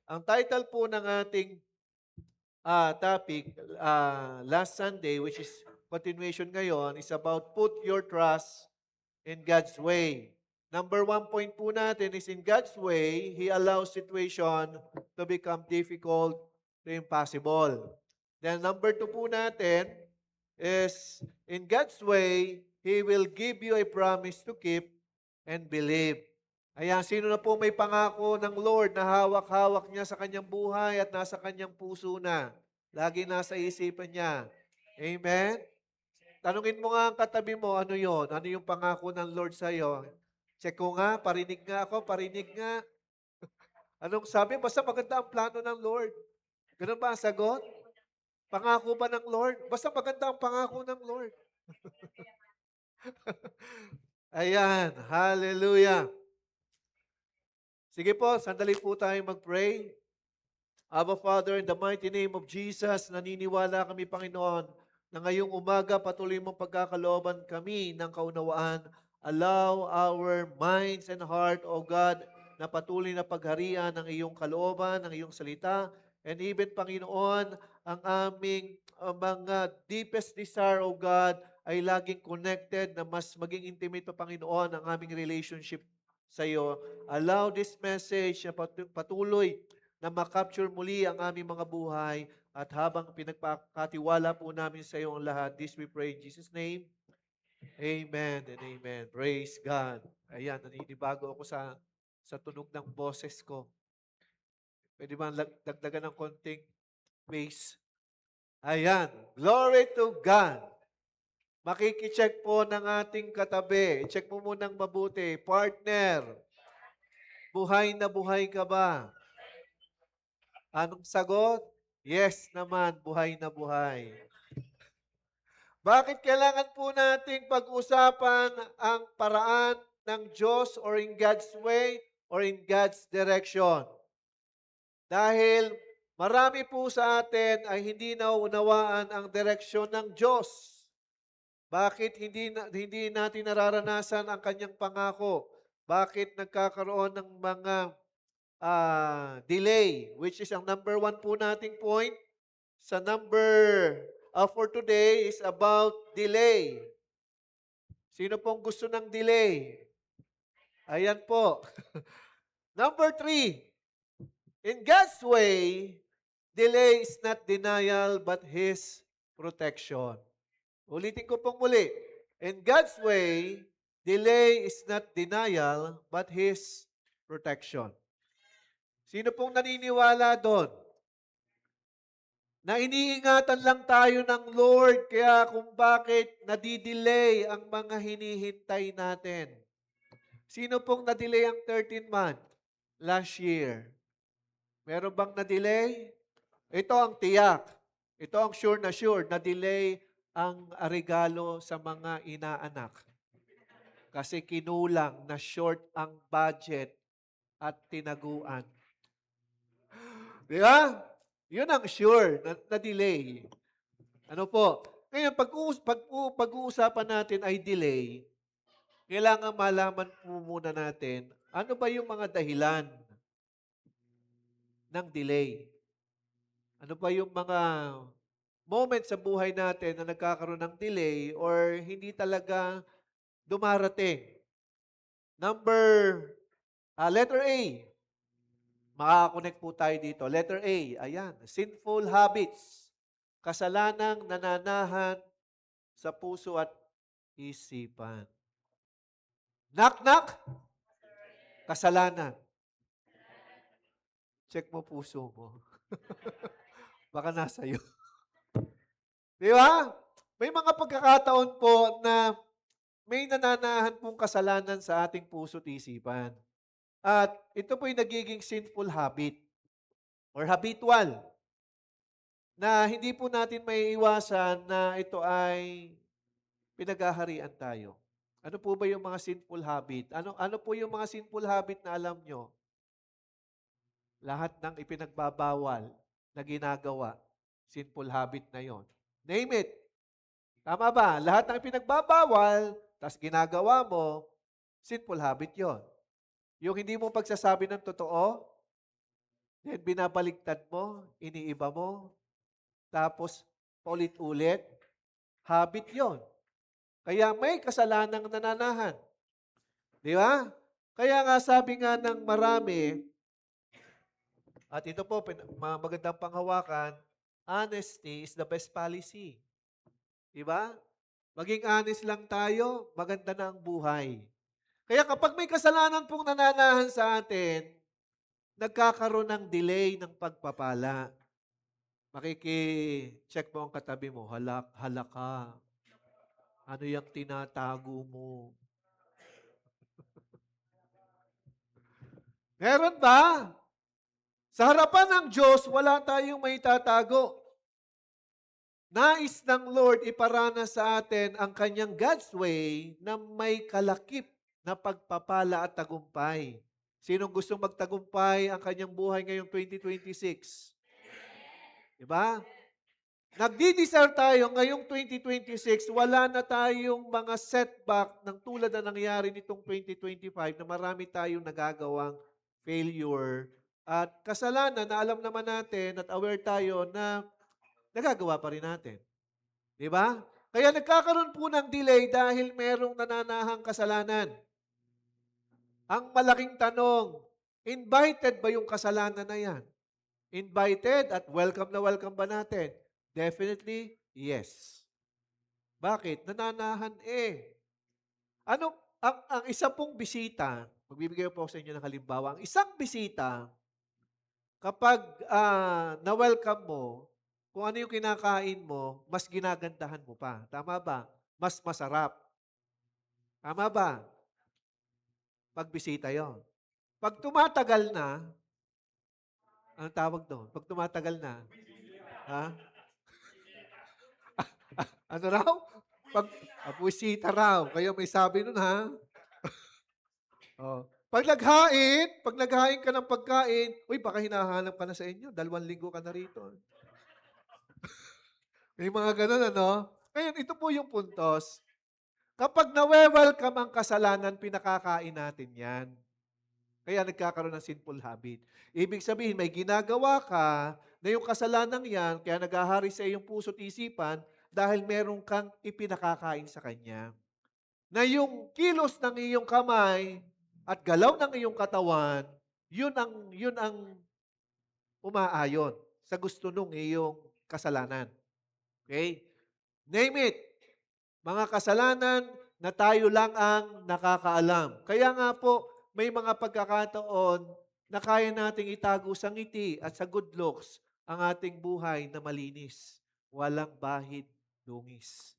Ang title po ng ating topic last Sunday, which is continuation ngayon, is about put your trust in God's way. Number 1 point po natin is in God's way, He allows situation to become difficult to impossible. Then number 2 po natin is in God's way, He will give you a promise to keep and believe. Ayan, sino na po may pangako ng Lord na hawak-hawak niya sa kanyang buhay at nasa kanyang puso na. Lagi nasa isipan niya. Amen? Tanungin mo nga ang katabi mo, ano yon? Ano yung pangako ng Lord sa iyo? Check ko nga, parinig nga ako, parinig nga. Anong sabi? Basta maganda ang plano ng Lord. Ganun ba ang sagot? Pangako ba ng Lord? Basta maganda ang pangako ng Lord. Ayan, hallelujah. Sige po, sandali po tayo mag-pray. Abba Father, in the mighty name of Jesus, naniniwala kami, Panginoon, na ngayong umaga patuloy mong pagkakalooban kami ng kaunawaan. Allow our minds and heart, O God, na patuloy na pagharian ng iyong kalooban, ng iyong salita, and even, Panginoon, ang aming mga deepest desire, O God, ay laging connected na mas maging intimate pa, Panginoon, ang aming relationship sa iyo. Allow this message na patuloy na makapture muli ang aming mga buhay at habang pinagpakatiwala po namin sa iyo ang lahat, this we pray in Jesus' name. Amen and amen. Praise God. Ayan, naninibago ako sa tunog ng boses ko. Pwede ba dagdagan ng konting bass? Ayan. Glory to God. Makikicheck po ng ating katabi. Check mo munang mabuti. Partner, buhay ka ba? Anong sagot? Yes naman, buhay na buhay. Bakit kailangan po nating pag-usapan ang paraan ng Diyos or in God's way or in God's direction? Dahil marami po sa atin ay hindi nauunawaan ang direksyon ng Diyos. Bakit hindi natin nararanasan ang kanyang pangako? Bakit nagkakaroon ng mga delay, which is ang number 1 po nating point. Sa number for today is about delay. Sino pong gusto ng delay? Ayan po. Number 3, in God's way, delay is not denial but His protection. Ulitin ko pong muli. In God's way, delay is not denial but His protection. Sino pong naniniwala doon? Na iniingatan lang tayo ng Lord kaya kung bakit nadidelay ang mga hinihintay natin. Sino pong na-delay ang 13th month last year? Meron bang na-delay? Ito ang tiyak. Ito ang sure na sure. Na-delay ang regalo sa mga inaanak. Kasi kinulang na short ang budget at tinaguan. Di ba? Yun ang sure na delay. Ano po? Ngayon, pag-uusapan natin ay delay, kailangan malaman po muna natin, ano ba yung mga dahilan ng delay? Ano ba yung mga moment sa buhay natin na nagkakaroon ng delay or hindi talaga dumarating? Letter A. Makaka-connect po tayo dito. Letter A, ayan, sinful habits. Kasalanang nananahan sa puso at isipan. Knock-knock, kasalanan. Check mo puso mo. Baka nasa iyo. Di ba? May mga pagkakataon po na may nananahan pong kasalanan sa ating puso at isipan. At ito po'y nagiging sinful habit or habitual na hindi po natin maiiwasan na ito ay pinaghaharian tayo. Ano po ba yung mga sinful habit? Ano po yung mga sinful habit na alam nyo? Lahat ng ipinagbabawal na ginagawa, sinful habit na yon. Name it. Tama ba? Lahat ng ipinagbabawal, tas ginagawa mo, sinful habit yon. Yung hindi mo pagsasabi ng totoo, Then binabaliktad mo, iniiba mo, tapos paulit-ulit, habit yon. Kaya may kasalanang nananahan. Di ba? Kaya nga sabi nga ng marami, at ito po, magandang panghawakan, honesty is the best policy. Di ba? Maging honest lang tayo, maganda na ang buhay. Kaya kapag may kasalanan pong nananahan sa atin, nagkakaroon ng delay ng pagpapala. Makiki-check mo ang katabi mo, halaka. Ano yung tinatago mo? Meron ba? Sa harapan ng Diyos, wala tayong may tatago. Nais ng Lord iparana sa atin ang kanyang God's way na may kalakip na pagpapala at tagumpay. Sinong gustong magtagumpay ang kanyang buhay ngayong 2026? Diba? Nagdi-desire tayo ngayong 2026, wala na tayong mga setback ng tulad na nangyari nitong 2025 na marami tayong nagagawang failure at kasalanan na alam naman natin at aware tayo na nagagawa pa rin natin. Di ba? Kaya nagkakaroon po ng delay dahil merong nananahang kasalanan. Ang malaking tanong, invited ba yung kasalanan na yan? Invited at welcome na welcome ba natin? Definitely, yes. Bakit? Nananahan eh. Ano, ang isa pong bisita, magbibigay po ako sa inyo ng halimbawa, ang isang bisita, kapag na-welcome mo, kung ano yung kinakain mo, mas ginagandahan mo pa. Tama ba? Mas masarap. Tama ba? Pagbisita yon. Pag tumatagal na, anong tawag doon? Pag tumatagal na, ha? Ano raw? Pag abusita raw. Kayo may sabi nun, ha? Oh. Pag naghain ka ng pagkain, uy, baka hinahanap ka na sa inyo. 2 linggo ka na rito. May mga ganun, ano? Ngayon, ito po yung puntos. Kapag nawe-welcome ang kasalanan, pinakakain natin yan. Kaya nagkakaroon ng sinful habit. Ibig sabihin, may ginagawa ka na yung kasalanan yan, kaya naghahari sa iyong puso't isipan dahil meron kang ipinakakain sa Kanya. Na yung kilos ng iyong kamay at galaw ng iyong katawan, yun ang umaayon sa gusto nung iyong kasalanan. Okay? Name it. Mga kasalanan na tayo lang ang nakakaalam. Kaya nga po, may mga pagkakataon na kaya nating itago sa ngiti at sa good looks ang ating buhay na malinis. Walang bahid, dungis.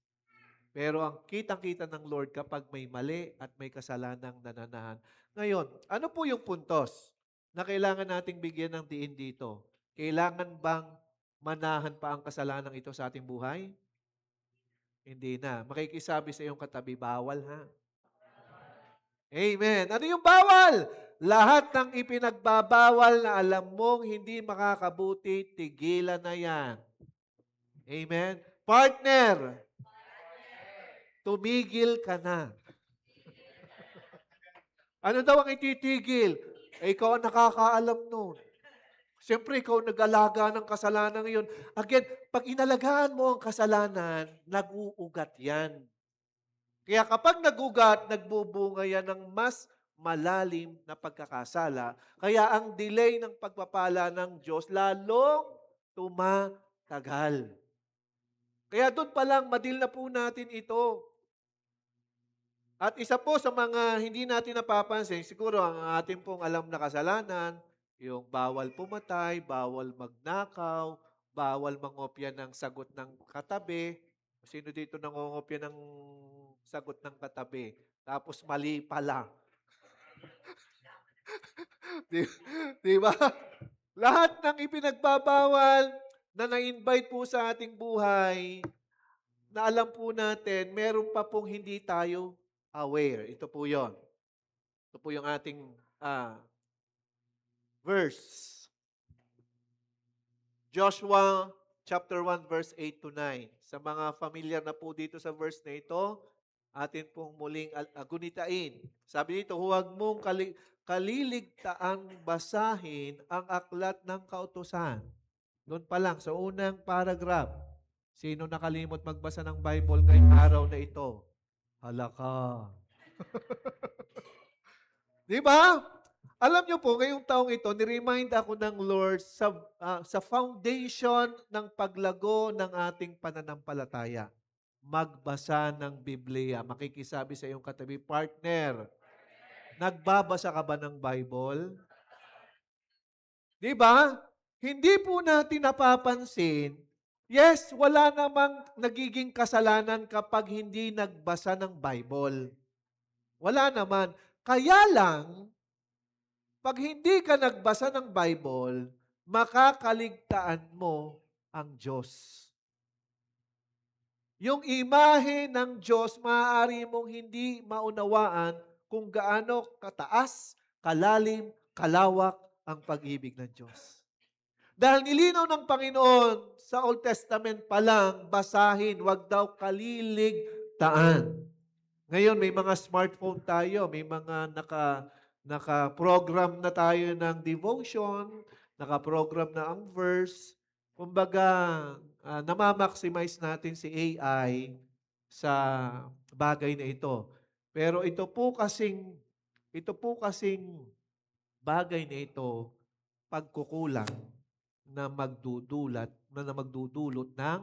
Pero ang kitang-kita ng Lord kapag may mali at may kasalanang nananahan. Ngayon, ano po yung puntos na kailangan nating bigyan ng diin dito? Kailangan bang manahan pa ang kasalanang ito sa ating buhay? Hindi na. Makikisabi sa iyong katabi, bawal ha. Amen. Ano yung bawal? Lahat ng ipinagbabawal na alam mong hindi makakabuti, tigilan na yan. Amen. Partner, tumigil ka na. Ano daw ang ititigil? Ikaw ang nakakaalam nun. Siyempre, ikaw nag-alaga ng kasalanan ngayon. Again, pag inalagaan mo ang kasalanan, nag-uugat yan. Kaya kapag nagugat, nagbubunga yan ng mas malalim na pagkakasala. Kaya ang delay ng pagpapala ng Diyos lalong tumatagal. Kaya doon pa lang, madil na po natin ito. At isa po sa mga hindi natin napapansin, siguro ang ating pong alam na kasalanan, yung bawal pumatay, bawal magnakaw, bawal mangopya ng sagot ng katabi. Sino dito nangongopya ng sagot ng katabi? Tapos mali pala. di, di ba? Lahat ng ipinagbabawal na na-invite po sa ating buhay, na alam po natin, meron pa pong hindi tayo aware. Ito po yon. Ito po yung ating verse. Joshua chapter 1 verse 8 to 9. Sa mga familiar na po dito sa verse na ito, atin pong muling agunitain. Sabi dito, kaliligtaang basahin ang aklat ng kautusan. Doon pa lang, sa unang paragraph, sino nakalimot magbasa ng Bible ngayong araw na ito? Halaka. Di ba? Alam niyo po, ngayong taong ito, ni-remind ako ng Lord sa foundation ng paglago ng ating pananampalataya. Magbasa ng Biblia. Makikisabi sa iyong katabi, partner, nagbabasa ka ba ng Bible? Di ba? Hindi po natin napapansin, yes, wala namang nagiging kasalanan kapag hindi nagbasa ng Bible. Wala naman. Kaya lang, pag hindi ka nagbasa ng Bible, makakaligtaan mo ang Diyos. Yung imahe ng Diyos, maaari mong hindi maunawaan kung gaano kataas, kalalim, kalawak ang pag-ibig ng Diyos. Dahil nilinaw ng Panginoon sa Old Testament pa lang, basahin, wag daw kaliligtaan. Ngayon, may mga smartphone tayo, may mga naka-program na tayo ng devotion, naka-program na ang verse. Kumbaga, namamaximize natin si AI sa bagay na ito. Pero ito po kasing bagay na ito, pagkukulang na magdudulot ng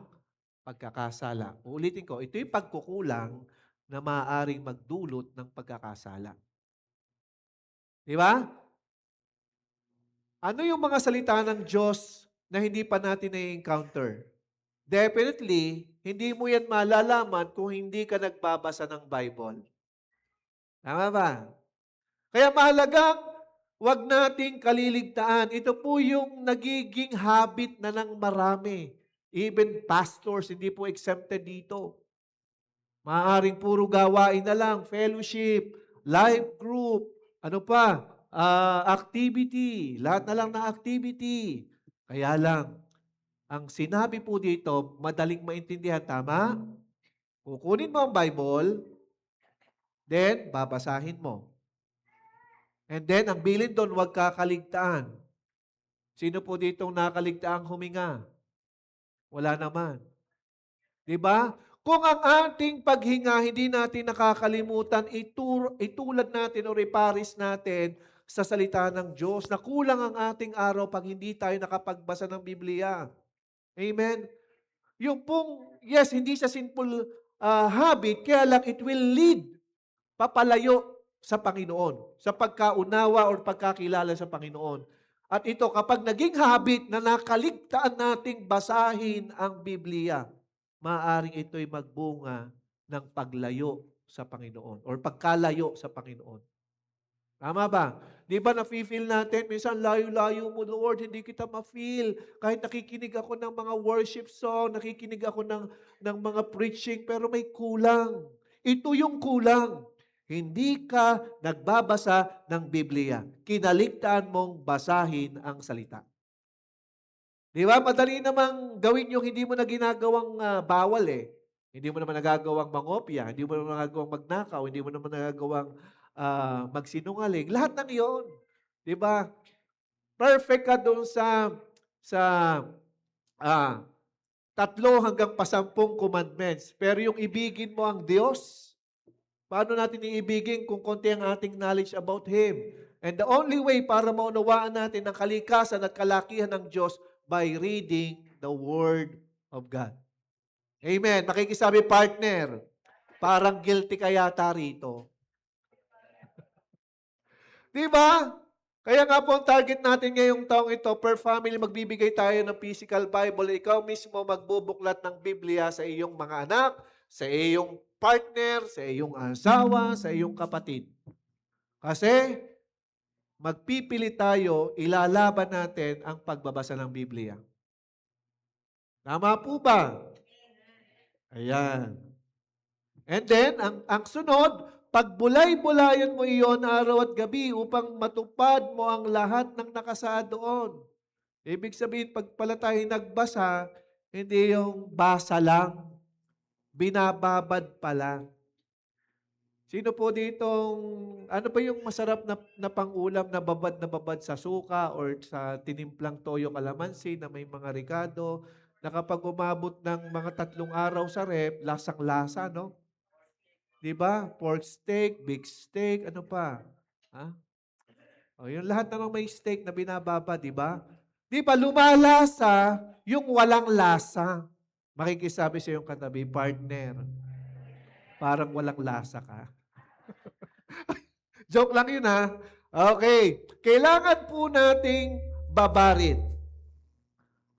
pagkakasala. Uulitin ko, ito yung pagkukulang na maaaring magdulot ng pagkakasala. Di ba? Ano yung mga salita ng Diyos na hindi pa natin na-encounter? Definitely, hindi mo yan malalaman kung hindi ka nagbabasa ng Bible. Tama ba? Kaya mahalagang wag nating kaliligtaan. Ito po yung nagiging habit na ng marami. Even pastors, hindi po exempted dito. Maaaring puro gawain na lang, fellowship, life group, ano pa, activity, lahat na lang na activity. Kaya lang, ang sinabi po dito, madaling maintindihan, tama? Kukunin mo ang Bible, then babasahin mo. And then, ang bilin doon, huwag kakaligtaan. Sino po ditong nakaligtaang huminga? Wala naman. Diba? Kung ang ating paghinga, hindi natin nakakalimutan, itulad natin o reparis natin sa salita ng Diyos, na kulang ang ating araw pag hindi tayo nakapagbasa ng Biblia. Amen? Yung pong, yes, hindi siya simple habit, kaya lang it will lead papalayo sa Panginoon, sa pagkaunawa o pagkakilala sa Panginoon. At ito, kapag naging habit na nakaligtaan nating basahin ang Biblia, maaaring ito'y magbunga ng paglayo sa Panginoon or pagkalayo sa Panginoon. Tama ba? Di ba nafe-feel natin, minsan layo-layo mo, Lord, hindi kita ma-feel. Kahit nakikinig ako ng mga worship song, nakikinig ako ng mga preaching, pero may kulang. Ito yung kulang. Hindi ka nagbabasa ng Biblia. Kinaligtaan mong basahin ang salita. Di ba? Madali namang gawin yung hindi mo na ginagawang bawal eh. Hindi mo naman nagagawang mangopya, hindi mo naman nagagawang magnakaw, hindi mo naman nagagawang magsinungaling. Lahat ng iyon. Di ba? Perfect ka doon sa 3 hanggang 10 commandments. Pero yung ibigin mo ang Diyos, paano natin iibigin kung konti ang ating knowledge about Him? And the only way para maunawaan natin ang kalikasan at kalakihan ng Diyos by reading the Word of God. Amen. Makikisabi, partner, parang guilty ka yata rito. Di ba? Kaya nga po ang target natin ngayong taong ito, per family, magbibigay tayo ng physical Bible. Ikaw mismo magbubuklat ng Biblia sa iyong mga anak, sa iyong partner, sa iyong asawa, sa iyong kapatid. Kasi magpipili tayo, ilalaban natin ang pagbabasa ng Biblia. Tama po ba? Ayan. And then, ang sunod, pagbulay-bulayan mo iyon araw at gabi upang matupad mo ang lahat ng nakasaad doon. Ibig sabihin, pag pala tayo nagbasa, hindi yung basa lang, binababad pala. Sino po ditong, ano ba yung masarap na pangulam na babad sa suka or sa tinimplang toyo kalamansi na may mga ricado, na kapag umabot ng mga 3 araw sa ref, lasang-lasa, no? 'Di ba? Pork steak, beef steak, ano pa? Ha? O, yung lahat namang may steak na binababa, 'di ba? 'Di ba lumalasa yung walang lasa. Makikisabi sa iyong katabi, partner, parang walang lasa ka. Joke lang yun ha. Okay. Kailangan po nating babarin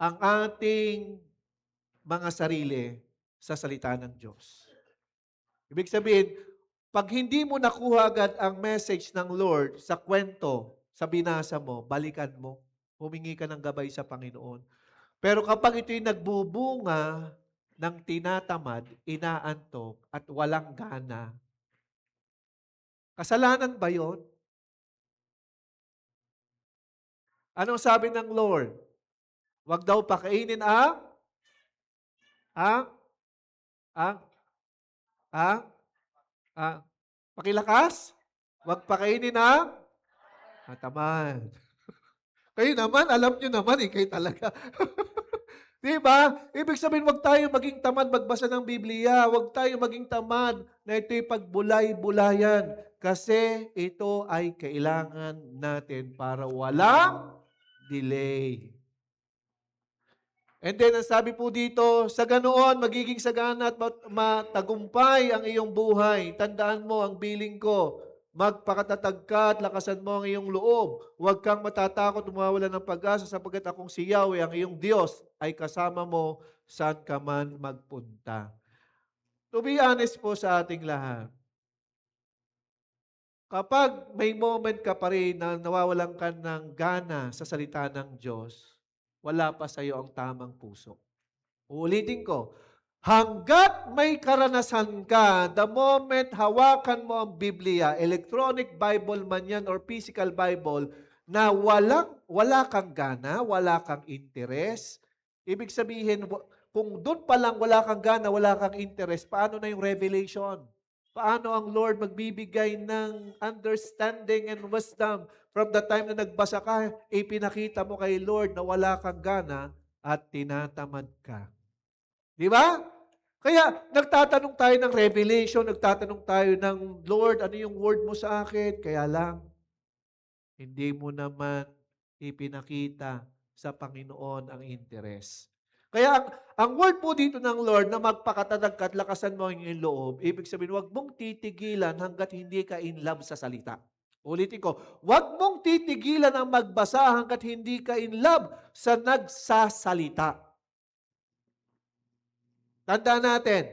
ang ating mga sarili sa salita ng Diyos. Ibig sabihin, pag hindi mo nakuha agad ang message ng Lord sa kwento, sa binasa mo, balikan mo. Humingi ka ng gabay sa Panginoon. Pero kapag ito'y nagbubunga ng tinatamad, inaantok, at walang gana, kasalanan ba yon? Anong sabi ng Lord? Huwag daw pakainin ang, ang, ang, ang, pakilakas? Huwag pakainin ang tamad. Kayo naman, alam nyo naman kayo talaga. Di ba? Ibig sabihin, huwag tayo maging tamad magbasa ng Biblia. Huwag tayo maging tamad na ito'y pagbulay-bulayan. Kasi ito ay kailangan natin para walang delay. And then, ang sabi po dito, sa ganoon, magiging sagana at matagumpay ang iyong buhay. Tandaan mo ang biling ko. Magpakatatag ka at lakasan mo ang iyong loob. Huwag kang matatakot mawawala ng pag-asa sapagkat akong si Yahweh, ang iyong Diyos, ay kasama mo saan ka man magpunta. To be honest po sa ating lahat, kapag may moment ka pa rin na nawawalan ka ng gana sa salita ng Diyos, wala pa sa iyo ang tamang puso. Uulitin ko, hanggat may karanasan ka, the moment hawakan mo ang Biblia, electronic Bible man yan or physical Bible, na wala kang gana, wala kang interes, ibig sabihin, kung doon pa lang wala kang gana, wala kang interes, paano na yung revelation? Paano ang Lord magbibigay ng understanding and wisdom from the time na nagbasa ka, ipinakita mo kay Lord na wala kang gana at tinatamad ka. Di ba? Kaya nagtatanong tayo ng revelation, nagtatanong tayo ng Lord, ano yung word mo sa akin? Kaya lang, hindi mo naman ipinakita sa Panginoon ang interes. Kaya ang word po dito ng Lord na magpakatatag ka at lakasan mo ang iyong loob, ibig sabihin, huwag mong titigilan hanggat hindi ka in love sa salita. Ulitin ko, huwag mong titigilan ang magbasa hanggat hindi ka in love sa nagsasalita. Tandaan natin,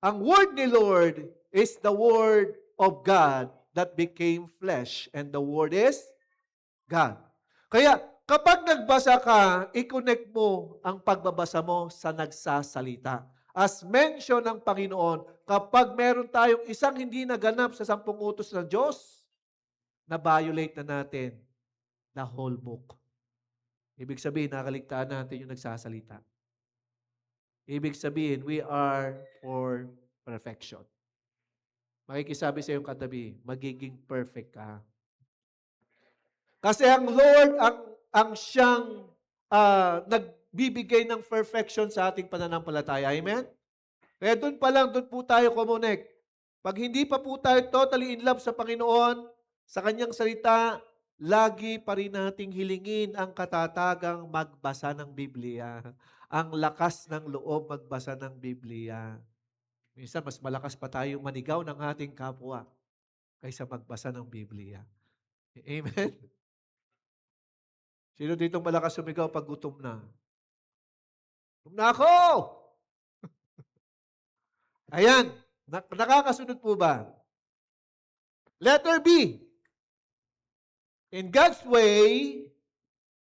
ang word ni Lord is the word of God that became flesh. And the word is God. Kaya, kapag nagbasa ka, i-connect mo ang pagbabasa mo sa nagsasalita. As mention ng Panginoon, kapag meron tayong isang hindi naganap sa 10 utos ng Diyos, na-violate na natin the whole book. Ibig sabihin, nakaligtaan natin yung nagsasalita. Ibig sabihin, we are for perfection. Makikisabi sa iyong katabi, magiging perfect ka. Kasi ang Lord, ang siyang nagbibigay ng perfection sa ating pananampalataya. Amen? Kaya doon po tayo connect. Pag hindi pa po tayo totally in love sa Panginoon, sa Kanyang salita, lagi pa rin nating hilingin ang katatagang magbasa ng Biblia. Ang lakas ng loob magbasa ng Biblia. Minsan, mas malakas pa tayong manigaw ng ating kapwa kaysa magbasa ng Biblia. Amen? Sino ditong malakas sumigaw pag gutom na? Gutom na ako! Ayan. Nakakasunod po ba? Letter B. In God's way,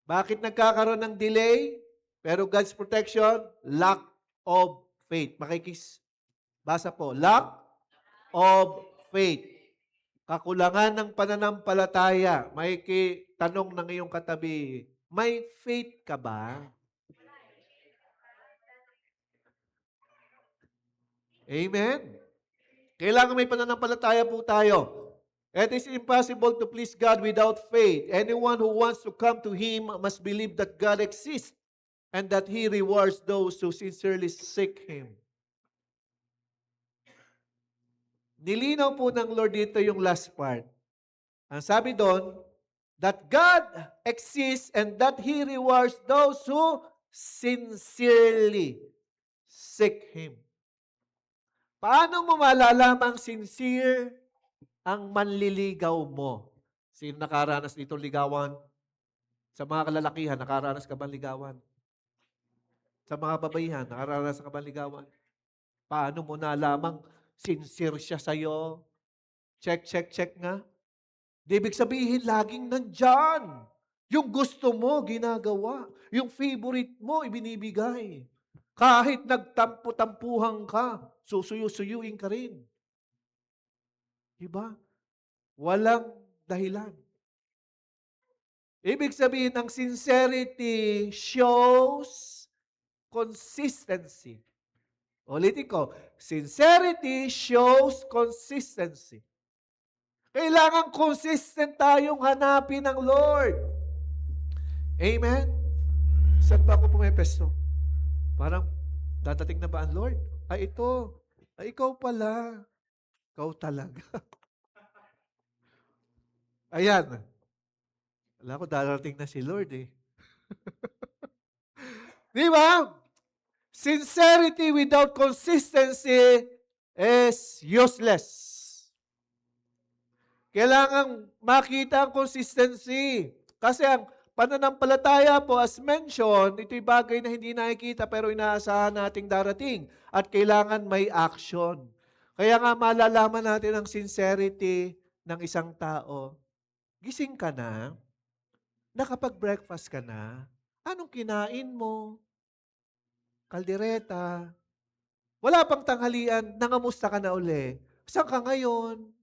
bakit nagkakaroon ng delay? Pero God's protection, lack of faith. Basa po. Lack of faith. Kakulangan ng pananampalataya. Tanong ng iyong katabi, may faith ka ba? Amen? Kailangan may pananampalataya po tayo. It is impossible to please God without faith. Anyone who wants to come to Him must believe that God exists and that He rewards those who sincerely seek Him. Nilinaw po ng Lord dito yung last part. Ang sabi doon, that God exists and that He rewards those who sincerely seek Him. Paano mo malalamang sincere ang manliligaw mo? Sino nakaranas nitong ligawan? Sa mga kalalakihan, nakaranas ka bang ligawan? Sa mga babayihan, nakaranas ka bang ligawan? Paano mo nalamang sincere siya sa'yo? Check, check, check nga. Di ibig sabihin, laging nandyan. Yung gusto mo, ginagawa. Yung favorite mo, ibinibigay. Kahit nagtampo-tampuhan ka, susuyo-suyuin ka rin. Diba? Walang dahilan. Ibig sabihin, ang sincerity shows consistency. Ulitin ko, sincerity shows consistency. Kailangan consistent tayong hanapin ng Lord. Amen? Saan ba ako pumepesto? Parang, dadating na ba ang Lord? Ay, ito. Ay, ikaw pala. Ikaw talaga. Ayan. Wala ko, darating na si Lord eh. Di ba? Sincerity without consistency is useless. Kailangan makita ang consistency. Kasi ang pananampalataya po, as mentioned, ito'y bagay na hindi nakikita pero inaasahan nating darating. At kailangan may action. Kaya nga malalaman natin ang sincerity ng isang tao. Gising ka na? Nakapag-breakfast ka na? Anong kinain mo? Kaldereta? Wala pang tanghalian, nangamusta ka na uli. Saan ka ngayon?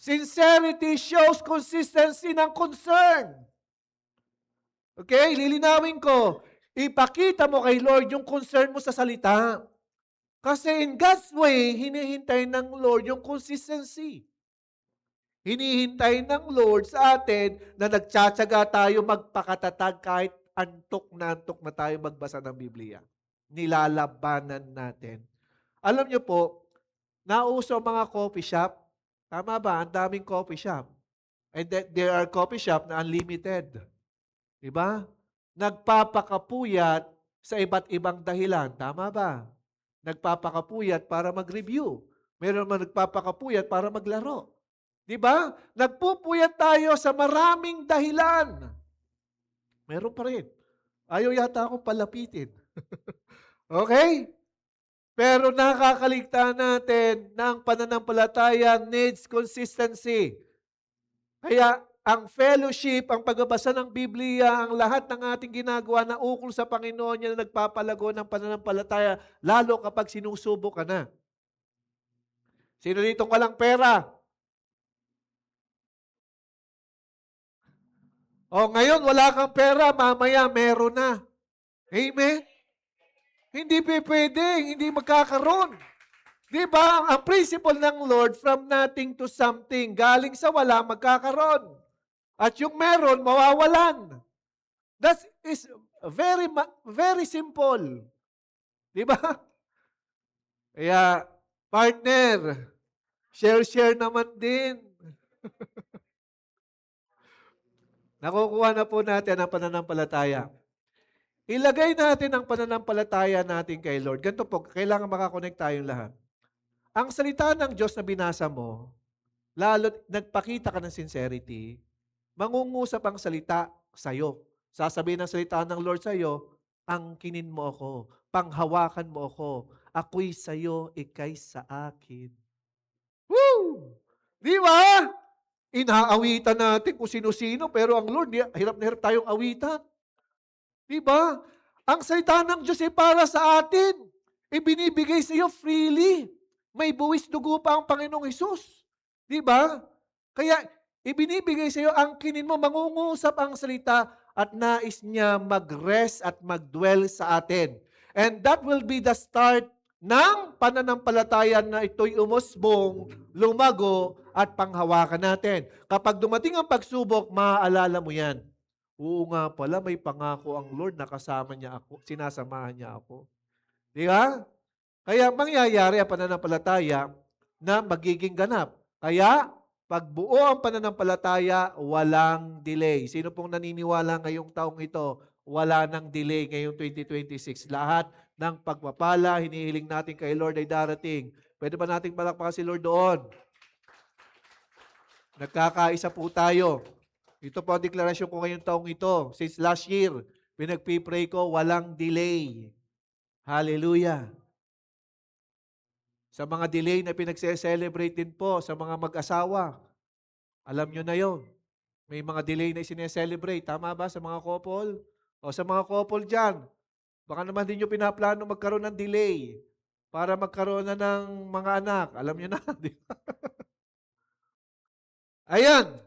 Sincerity shows consistency ng concern. Okay? Lilinawin ko. Ipakita mo kay Lord yung concern mo sa salita. Kasi in God's way, hinihintay ng Lord yung consistency. Hinihintay ng Lord sa atin na nagtsatsaga tayo magpakatatag kahit antok na tayo magbasa ng Biblia. Nilalabanan natin. Alam niyo po, nauso mga coffee shop. Tama ba? Ang daming coffee shop. And there are coffee shop na unlimited. Diba? Nagpapakapuyat sa iba't ibang dahilan. Tama ba? Nagpapakapuyat para mag-review. Meron man nagpapakapuyat para maglaro. Diba? Nagpupuyat tayo sa maraming dahilan. Meron pa rin. Ayaw yata akong palapitin. Okay? Pero nakakaligtaan natin na ang pananampalataya needs consistency. Kaya ang fellowship, ang pagbabasa ng Biblia, ang lahat ng ating ginagawa na ukol sa Panginoon niya na nagpapalago ng pananampalataya, lalo kapag sinusubo ka na. Sino ditong walang pera? O ngayon wala kang pera, mamaya meron na. Amen? Hindi pwede, hindi magkakaroon. Di ba? Ang principle ng Lord, from nothing to something, galing sa wala, magkakaroon. At yung meron, mawawalan. That is very, very simple. Di ba? Kaya, partner, share naman din. Nakukuha na po natin ang pananampalataya. Ilagay natin ang pananampalataya natin kay Lord. Ganito po, kailangan makakonect tayong lahat. Ang salita ng Diyos na binasa mo, lalo nagpakita ka ng sincerity, mangungusap ang salita sa'yo. Sasabihin ng salita ng Lord sa'yo, angkinin mo ako, panghawakan mo ako, ako'y sa'yo, ikay sa akin. Woo! Di ba? Inaawitan natin kung sino-sino, pero ang Lord, hirap na hirap tayong awitan. Diba? Ang salita ng Diyos ay para sa atin. Ibinibigay sa iyo freely. May buwis dugo pa ang Panginoong Hesus. Diba? Kaya ibinibigay sa iyo, ang kinin mo, mangungusap ang salita at nais niya mag-rest at mag-dwell sa atin. And that will be the start ng pananampalataya na ito'y umusbong, lumago, at panghawakan natin. Kapag dumating ang pagsubok, maaalala mo yan. Oo nga pala, may pangako ang Lord na kasama niya ako, sinasamahan niya ako. Di ba? Kaya mangyayari ang pananampalataya na magiging ganap. Kaya, pag buo ang pananampalataya, walang delay. Sino pong naniniwala ngayong taong ito? Wala nang delay ngayong 2026. Lahat ng pagpapala, hinihiling natin kay Lord ay darating. Pwede ba nating palakpakan si Lord doon? Nagkakaisa po tayo. Ito po ang deklarasyon ko ngayong taong ito. Since last year, pinagpipray ko, walang delay. Hallelujah. Sa mga delay na pinagse-celebrate din po sa mga mag-asawa. Alam nyo na yon. May mga delay na isineselebrate. Tama ba sa mga couple? O sa mga couple dyan, baka naman din nyo pinaplano magkaroon ng delay para magkaroon na ng mga anak. Alam nyo na. Di ba? Ayan.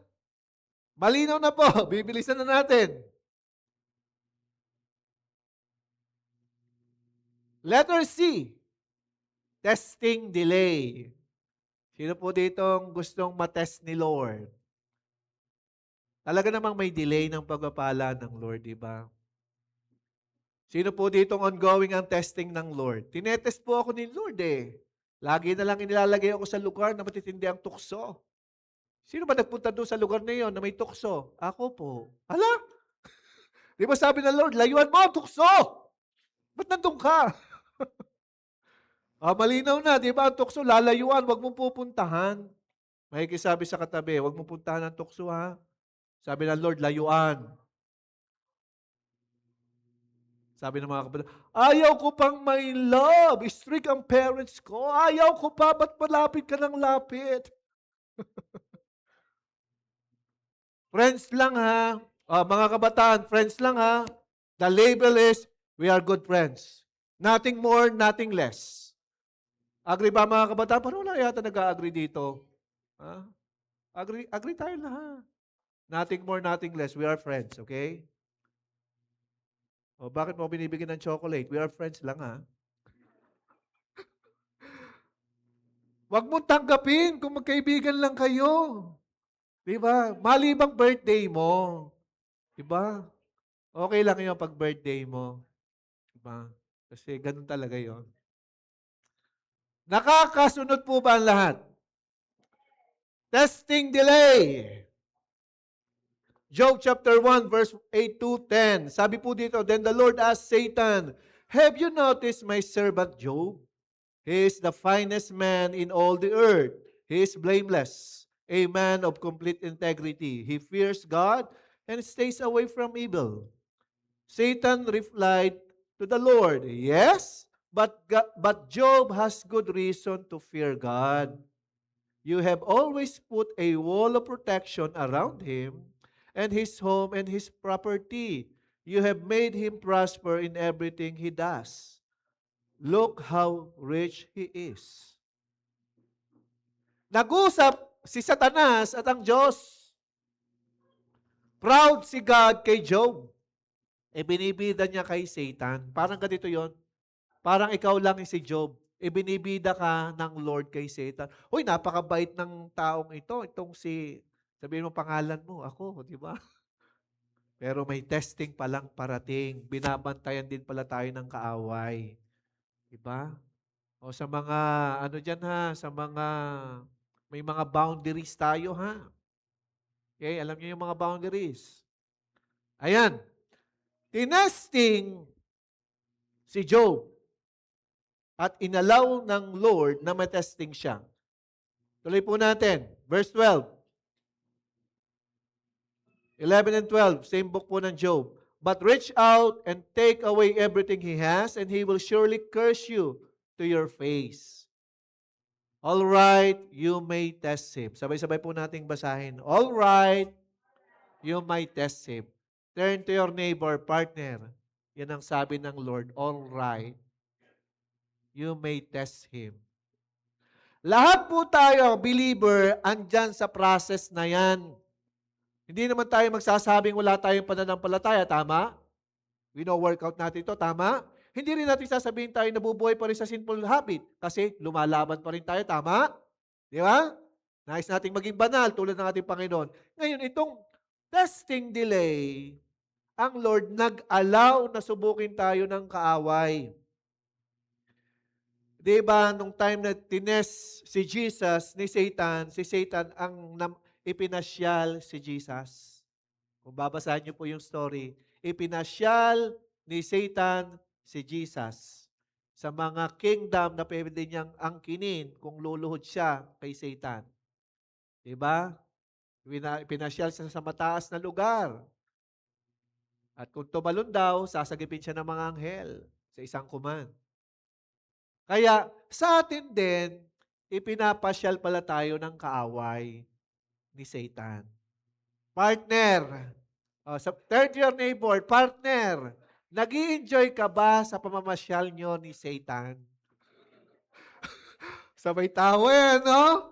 Malinaw na po. Bibilisan na natin. Letter C. Testing delay. Sino po ditong gustong matest ni Lord? Talaga namang may delay ng pagpapala ng Lord, di ba? Sino po ditong ongoing ang testing ng Lord? Tinetest po ako ni Lord eh. Lagi na lang inilalagay ako sa lugar na matitindi ang tukso. Sino ba nagpunta doon sa lugar na iyon na may tukso? Ako po. Hala? Di ba sabi ng Lord, layuan mo ang tukso! Ba't nandun ka? Malinaw na, di ba? Ang tukso, lalayuan, wag mong pupuntahan. Makikisabi sa katabi, wag mong puntahan ang tukso ha. Sabi ng Lord, layuan. Sabi ng mga kapatid, ayaw ko pang may love. Strict ang parents ko. Ayaw ko pa, ba't malapit ka ng lapit? Friends lang ha. Mga kabataan, friends lang ha. The label is, we are good friends. Nothing more, nothing less. Agree ba mga kabataan? Parang wala yata nag-agree dito. Ha? Agree tayo lahat. Nothing more, nothing less. We are friends, okay? Bakit mo binibigyan ng chocolate? We are friends lang ha. Huwag mo tanggapin kung magkaibigan lang kayo. Di ba? Malibang birthday mo. Di ba? Okay lang yun pag birthday mo. Di ba? Kasi ganun talaga yon. Nakakasunod po ba ang lahat? Testing delay. Job chapter 1 verse 8 to 10. Sabi po dito, then the Lord asked Satan, have you noticed my servant Job? He is the finest man in all the earth. He is blameless, a man of complete integrity. He fears God and stays away from evil. Satan replied to the Lord, yes, but Job has good reason to fear God. You have always put a wall of protection around him and his home and his property. You have made him prosper in everything he does. Look how rich he is. Nag-usap si Satanas at ang Diyos. Proud si God kay Job. Binibida niya kay Satan. Parang ganito yon. Parang ikaw lang si Job. Binibida ka ng Lord kay Satan. Uy, napakabait ng taong ito. Itong si, sabihin mo pangalan mo, ako, di ba? Pero may testing palang parating. Binabantayan din pala tayo ng kaaway. Di ba? O sa mga, ano dyan ha, sa mga, may mga boundaries tayo ha. Okay, alam niyo yung mga boundaries. Ayan. Tinesting si Job at inalaw ng Lord na matesting siya. Tuloy po natin. Verse 12. 11 and 12. Same book po ng Job. But reach out and take away everything he has, and he will surely curse you to your face. All right, you may test him. Sabay-sabay po nating basahin. All right, you may test him. Turn to your neighbor, partner. Yan ang sabi ng Lord. All right, you may test him. Lahat po tayo, believer, andyan sa process na yan. Hindi naman tayo magsasabing wala tayong pananampalataya, tama? We know workout natin ito, tama? hindi rin natin sasabihin tayo nabubuhay pa rin sa sinful habit kasi lumalaban pa rin tayo, tama? Di ba? Nais nating maging banal tulad ng ating Panginoon. Ngayon, itong testing delay, ang Lord nag-allow na subukin tayo ng kaaway. Di ba, nung time na tines si Jesus ni Satan, si Satan ang ipinasyal si Jesus. Kung babasahin niyo po yung story, ipinasyal ni Satan si Jesus sa mga kingdom na pwede niyang angkinin kung luluhod siya kay Satan. Diba? Ipinasyal siya sa mataas na lugar. At kung tumalon daw, sasagipin siya ng mga anghel sa isang command. Kaya sa atin din, ipinapasyal pala tayo ng kaaway ni Satan. Partner, sa third your neighbor, partner, nag-i-enjoy ka ba sa pamamasyal nyo ni Satan? Sabay tawa no?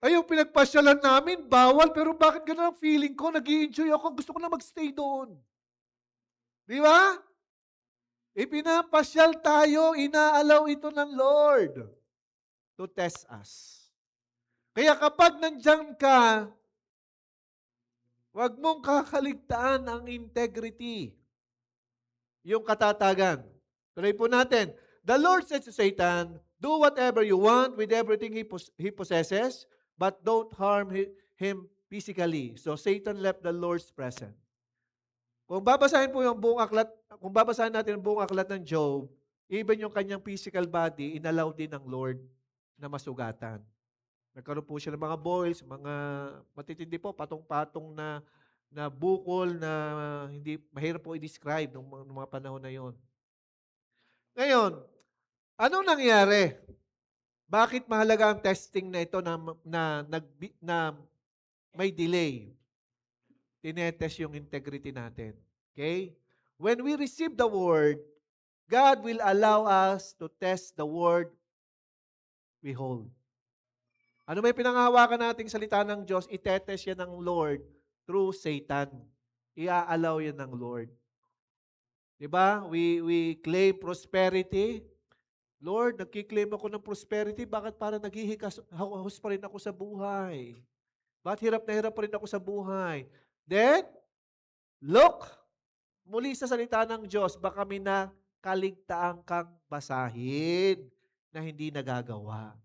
Ay, yung pinagpasyalan namin, bawal, pero bakit ganun ang feeling ko? Nag-i-enjoy ako, gusto ko na magstay doon. Di ba? Ipinapasyal tayo, inaalaw ito ng Lord to test us. Kaya kapag nandyan ka, huwag mong kakaligtaan ang integrity. Yung katatagan. Tuloy po natin. The Lord said to Satan, do whatever you want with everything he possesses, but don't harm him physically. So Satan left the Lord's presence. Kung babasahin po yung buong aklat, kung babasahin natin ang buong aklat ng Job, even yung kanyang physical body, inallow din ng Lord na masugatan. Nagkaroon po siya ng mga boils, mga matitindi po, patong-patong na bukol na hindi mahirap po i-describe ng mga panahon na yon. Ngayon, ano nangyari? Bakit mahalaga ang testing na ito na may delay? Tinetest yung integrity natin. Okay? When we receive the Word, God will allow us to test the Word we hold. Ano may pinanghahawakan nating salita ng Diyos, itetest yan ng Lord through Satan. Ia-allow yan ng Lord. Diba? We claim prosperity. Lord, nagkiklaim ako ng prosperity, bakit parang naghihikahos pa rin ako sa buhay? Bakit hirap na hirap pa rin ako sa buhay? Then, look, muli sa salita ng Diyos, baka may nakaligtaan kang basahin na hindi nagagawa.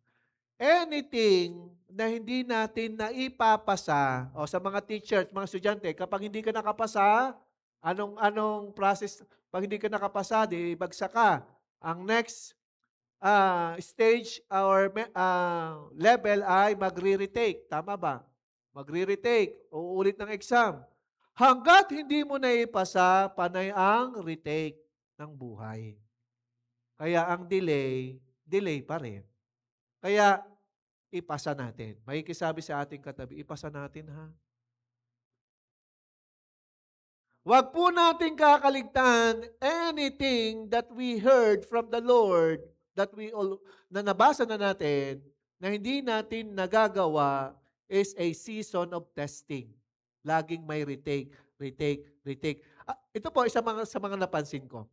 Anything na hindi natin naipapasa, o sa mga teachers, mga estudyante, kapag hindi ka nakapasa, anong process? Pag hindi ka nakapasa, di bagsak ka. Ang next stage or level ay magre-retake. Tama ba? Magre-retake. Uulit ng exam. Hanggat hindi mo naipasa, panay ang retake ng buhay. Kaya ang delay pa rin. Kaya, ipasa natin. May kisabi sa ating katabi, ipasa natin ha. Huwag po natin kakaligtaan anything that we heard from the Lord na nabasa na natin na hindi natin nagagawa is a season of testing. Laging may retake. Ito po, sa mga napansin ko.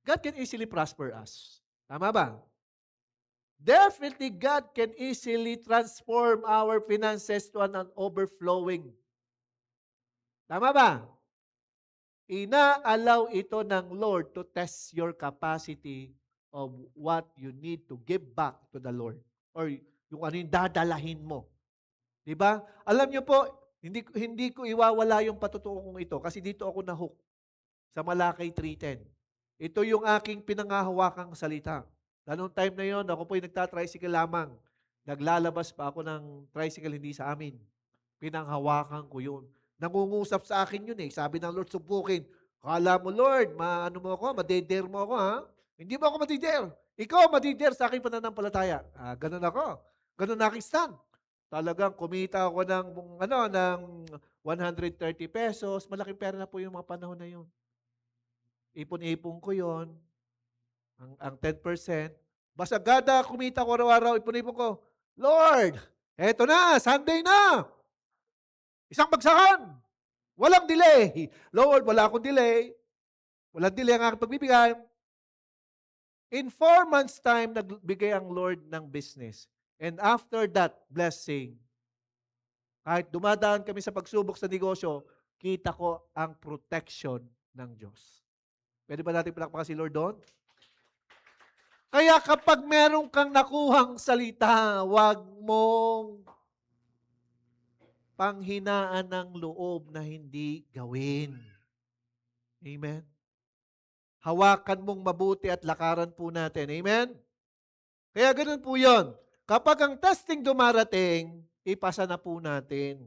God can easily prosper us. Tama ba? Definitely, God can easily transform our finances to an overflowing. Tama ba? Ina-allow ito ng Lord to test your capacity of what you need to give back to the Lord. Or yung ano yung dadalahin mo. Diba? Alam niyo po, hindi ko iwawala yung patutuo kong ito kasi dito ako na-hook sa Malakay 3:10. Ito yung aking pinangahawakang salita. Anong time na yon, ako po'y nagtatricycle lamang. Naglalabas pa ako ng tricycle, hindi sa amin. Pinanghawakan ko yun. Nangungusap sa akin yun eh. Sabi ng Lord, subukin. Kala mo, Lord, maano mo ako, madeder mo ako, ha? Hindi mo ako madeder. Ikaw madeder sa aking pananampalataya. Ganun ako. Ganun na aking stand. Talagang kumita ako ng 130 pesos. Malaking pera na po yung mga panahon na yun. Ipon-ipon ko yon. Ang 10%. Basta gada kumita ko araw-araw, ipon-ipon ko. Lord, eto na, Sunday na. Isang bagsakan. Walang delay. Lord, wala akong delay. Walang delay ang aking pagbibigay. In 4 months' time, nagbigay ang Lord ng business. And after that blessing, kahit dumadaan kami sa pagsubok sa negosyo, kita ko ang protection ng Diyos. Pwede ba natin palakpakan si Lord doon? Kaya kapag meron kang nakuhang salita, huwag mong panghinaan ng loob na hindi gawin. Amen? Hawakan mong mabuti at lakaran po natin. Amen? Kaya ganun po yon. Kapag ang testing dumarating, ipasa na po natin.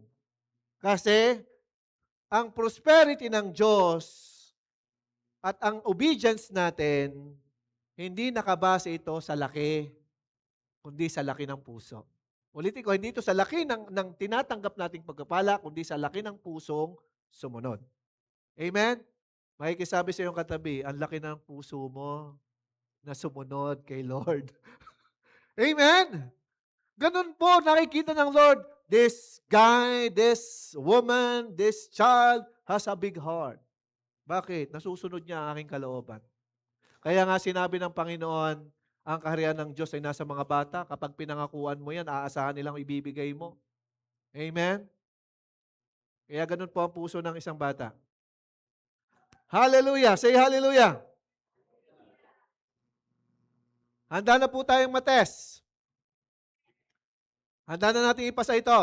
Kasi ang prosperity ng Diyos at ang obedience natin, hindi nakabase ito sa laki, kundi sa laki ng puso. Ulitin ko, hindi ito sa laki ng tinatanggap nating pagpapala, kundi sa laki ng pusong sumunod. Amen? Makikisabi sa iyong katabi, ang laki ng puso mo na sumunod kay Lord. Amen? Ganun po, nakikita ng Lord, this guy, this woman, this child has a big heart. Bakit? Nasusunod niya ang aking kalooban. Kaya nga sinabi ng Panginoon, ang kaharian ng Diyos ay nasa mga bata. Kapag pinangakuan mo yan, aasahan nilang ibibigay mo. Amen? Kaya ganun po ang puso ng isang bata. Hallelujah! Say hallelujah! Handa na po tayong mates. Handa na natin ipasa ito.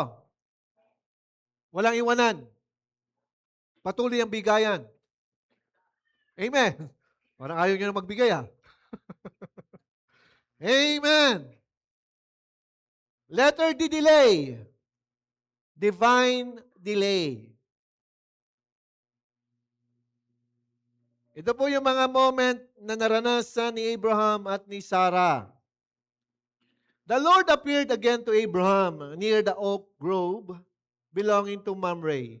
Walang iwanan. Patuloy ang bigayan. Amen. Parang ayaw nyo na magbigay Amen. Letter D, delay. Divine delay. Ito po yung mga moment na naranasan ni Abraham at ni Sarah. The Lord appeared again to Abraham near the oak grove belonging to Mamre.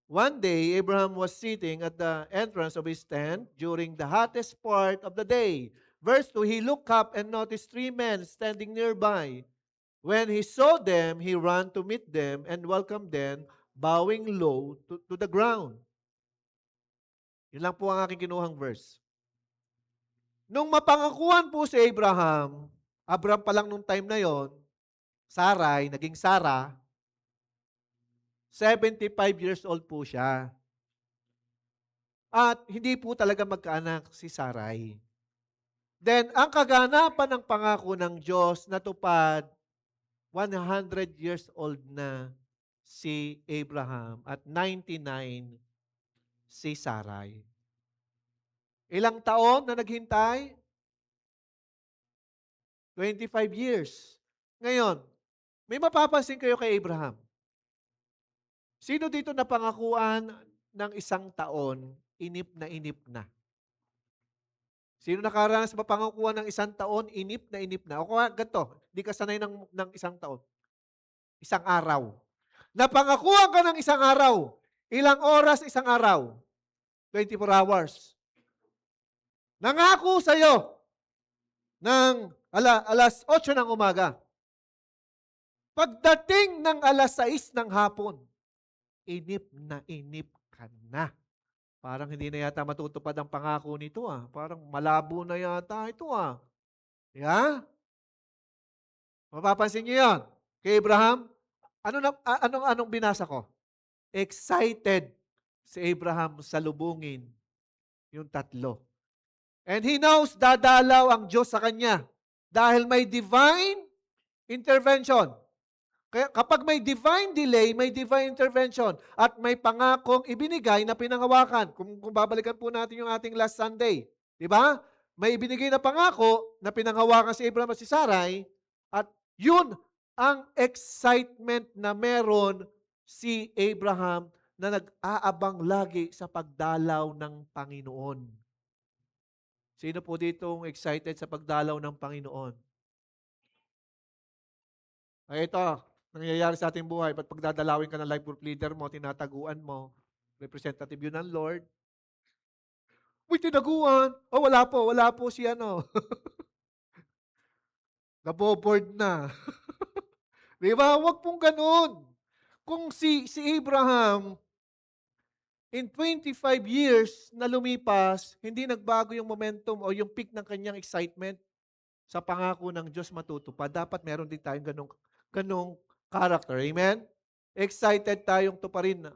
One day, Abraham was sitting at the entrance of his tent during the hottest part of the day. Verse 2, he looked up and noticed 3 men standing nearby. When he saw them, he ran to meet them and welcomed them, bowing low to the ground. Yun lang po ang aking kinuhang verse. Nung mapangakuan po si Abraham, Abraham pa lang nung time na yon, Sarai, naging Sarah, 75 years old po siya. At hindi po talaga magkaanak si Sarai. Then, ang kaganapan ng pangako ng Diyos natupad, 100 years old na si Abraham at 99 si Sarai. Ilang taon na naghintay? 25 years. Ngayon, may mapapansin kayo kay Abraham. Sino dito na pangakuan ng 1 taon, inip na? Sino nakaranas mapangakuan ng 1 taon, inip na? O kaya ganito, hindi ka sanay ng 1 taon. 1 araw. Napangakuan ka ng 1 araw. Ilang oras 1 araw? 24 hours. Nangako sa'yo ng alas 8 ng umaga. Pagdating ng alas 6 ng hapon, inip ka na. Parang hindi na yata matutupad ang pangako nito Parang malabo na yata ito Yeah? Mapapansin niyo yan. Kay Abraham, anong binasa ko? Excited si Abraham salubungin yung 3. And he knows dadalaw ang Diyos sa kanya dahil may divine intervention. Kaya kapag may divine delay, may divine intervention at may pangakong ibinigay na pinangawakan. Kung babalikan po natin yung ating last Sunday, di ba? May ibinigay na pangako na pinangawakan si Abraham at si Sarai at yun ang excitement na meron si Abraham na nag-aabang lagi sa pagdalaw ng Panginoon. Sino po ditong excited sa pagdalaw ng Panginoon? Ay ito, nangyayari sa ating buhay. Ba't pagdadalawin ka ng life group leader mo, tinataguan mo, representative yun ng Lord? Uy, tinaguan. Oh, wala po si ano. Naboboard na. Di ba? Huwag pong ganun. Kung si Abraham, In 25 years na lumipas, hindi nagbago yung momentum o yung peak ng kanyang excitement sa pangako ng Diyos matutupad. Dapat meron din tayong ganong character. Amen? Excited tayong tuparin na